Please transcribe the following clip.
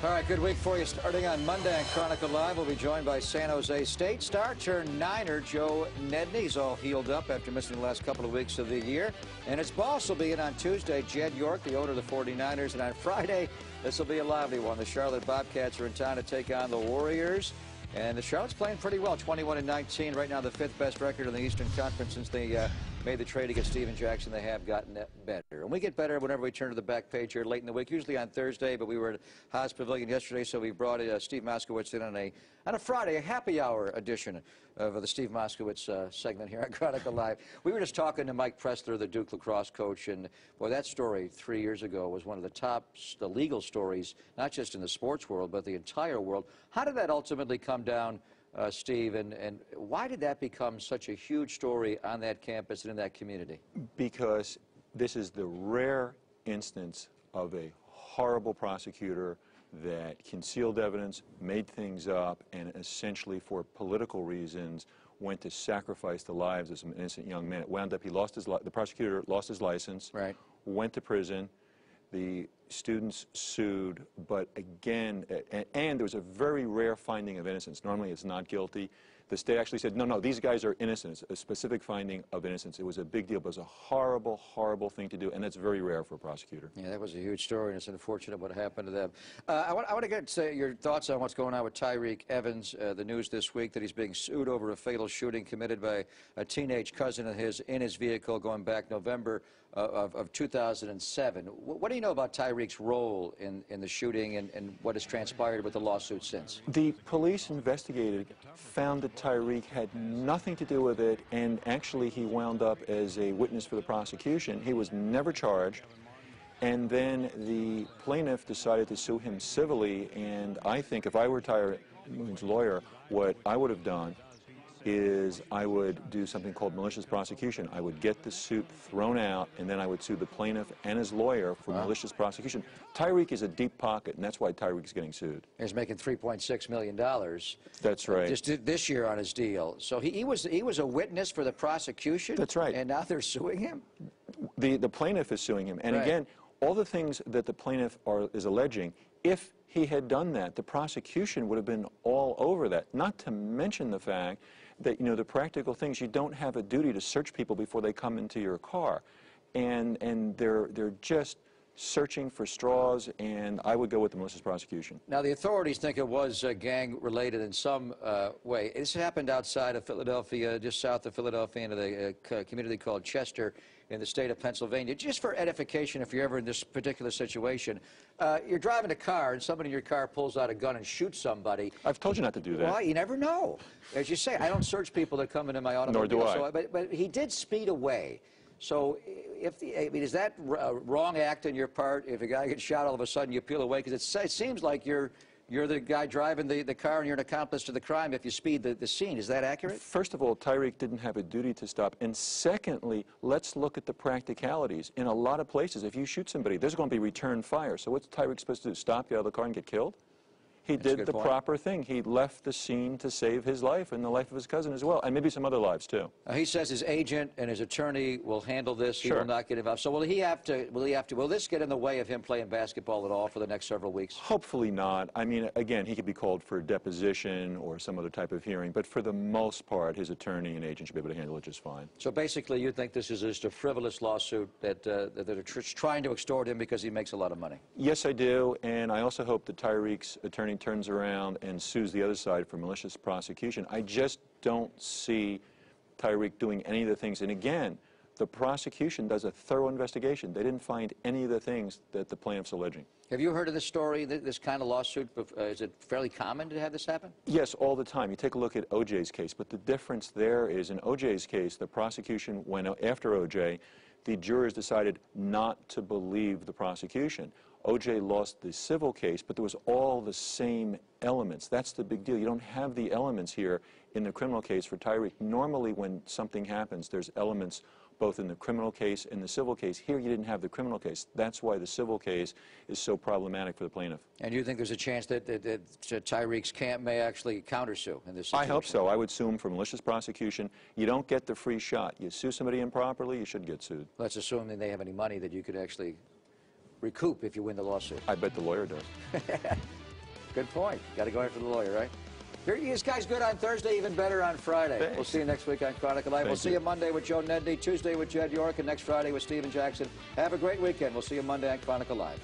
All right, good week for you. Starting on Monday on Chronicle Live, we'll be joined by San Jose State star turned Niner Joe Nedney. He's all healed up after missing the last couple of weeks of the year. And his boss will be in on Tuesday, Jed York, the owner of the 49ers. And on Friday, this will be a lively one. The Charlotte Bobcats are in town to take on the Warriors. And the Charlotte's playing pretty well, 21-19. Right now, the fifth best record in the Eastern Conference since they made the trade to get Steven Jackson. They have gotten better. And we get better whenever we turn to the back page here late in the week, usually on Thursday, but we were at Haas Pavilion yesterday, so we brought Steve Moskowitz in on a Friday, a happy hour edition of the Steve Moskowitz segment here on Chronicle Live. We were just talking to Mike Pressler, the Duke Lacrosse coach, and boy, that story 3 years ago was one of the legal stories, not just in the sports world, but the entire world. How did that ultimately come down, Steve, and why did that become such a huge story on that campus and in that community? Because this is the rare instance of a horrible prosecutor that concealed evidence, made things up, and essentially for political reasons went to sacrifice the lives of some innocent young men. It wound up, the prosecutor lost his license, right, went to prison. The students sued, but again, and there was a very rare finding of innocence. Normally it's not guilty. The state actually said, no, these guys are innocent. It's a specific finding of innocence. It was a big deal, but it was a horrible, horrible thing to do, and that's very rare for a prosecutor. Yeah, that was a huge story, and it's unfortunate what happened to them. I want to get your thoughts on what's going on with Tyreek Evans. The news this week that he's being sued over a fatal shooting committed by a teenage cousin of his in his vehicle going back November of 2007. What do you know about Tyreek's role in the shooting and what has transpired with the lawsuit since? The police investigated, found that Tyreek had nothing to do with it, and actually he wound up as a witness for the prosecution. He was never charged, and then the plaintiff decided to sue him civilly, and I think if I were Tyreek's lawyer, what I would have done is I would do something called malicious prosecution. I would get the suit thrown out, and then I would sue the plaintiff and his lawyer for malicious prosecution. Tyreek is a deep pocket, and that's why Tyreek's getting sued. He's making $3.6 million. That's right. Just this year on his deal. So he was a witness for the prosecution? That's right. And now they're suing him? The plaintiff is suing him. And right. Again, all the things that the plaintiff is alleging, if he had done that, the prosecution would have been all over that. Not to mention the fact that, you know, the practical things, you don't have a duty to search people before they come into your car. And they're just searching for straws, and I would go with the malicious prosecution. Now, the authorities think it was gang-related in some way. This happened outside of Philadelphia, just south of Philadelphia, in a community called Chester in the state of Pennsylvania. Just for edification, if you're ever in this particular situation, you're driving a car and somebody in your car pulls out a gun and shoots somebody. I've told you not to do that. Well, you never know. As you say, I don't search people that come into my automobile. Nor do I. So, but he did speed away. So is that a wrong act on your part? If a guy gets shot, all of a sudden you peel away? Because it seems like you're the guy driving the car and you're an accomplice to the crime if you speed the scene. Is that accurate? First of all, Tyreek didn't have a duty to stop. And secondly, let's look at the practicalities. In a lot of places, if you shoot somebody, there's going to be return fire. So what's Tyreek supposed to do? Stop, get out of the car, and get killed? He did the proper thing. He left the scene to save his life and the life of his cousin as well, and maybe some other lives too. He says his agent and his attorney will handle this. Sure. He will not get involved. So will this get in the way of him playing basketball at all for the next several weeks? Hopefully not. I mean, again, he could be called for a deposition or some other type of hearing, but for the most part, his attorney and agent should be able to handle it just fine. So basically, you think this is just a frivolous lawsuit that are trying to extort him because he makes a lot of money? Yes, I do, and I also hope that Tyreek's attorney turns around and sues the other side for malicious prosecution. I just don't see Tyreek doing any of the things. And again, the prosecution does a thorough investigation. They didn't find any of the things that the plaintiff's alleging. Have you heard of this story, this kind of lawsuit? Is it fairly common to have this happen? Yes, all the time. You take a look at O.J.'s case, but the difference there is in O.J.'s case, the prosecution went after O.J., the jurors decided not to believe the prosecution. O.J. lost the civil case, but there was all the same elements. That's the big deal. You don't have the elements here in the criminal case for Tyreek. Normally when something happens, there's elements both in the criminal case and the civil case. Here you didn't have the criminal case. That's why the civil case is so problematic for the plaintiff. And you think there's a chance that Tyreek's camp may actually countersue in this situation? I hope so. I would sue him for malicious prosecution. You don't get the free shot. You sue somebody improperly, you should get sued. Let's assume that they have any money that you could actually recoup if you win the lawsuit. I bet the lawyer does. Good point. Got to go after the lawyer, right? This guy's good on Thursday, even better on Friday. Thanks. We'll see you next week on Chronicle Live. We'll see you Monday with Joe Nedney, Tuesday with Jed York, and next Friday with Stephen Jackson. Have a great weekend. We'll see you Monday on Chronicle Live.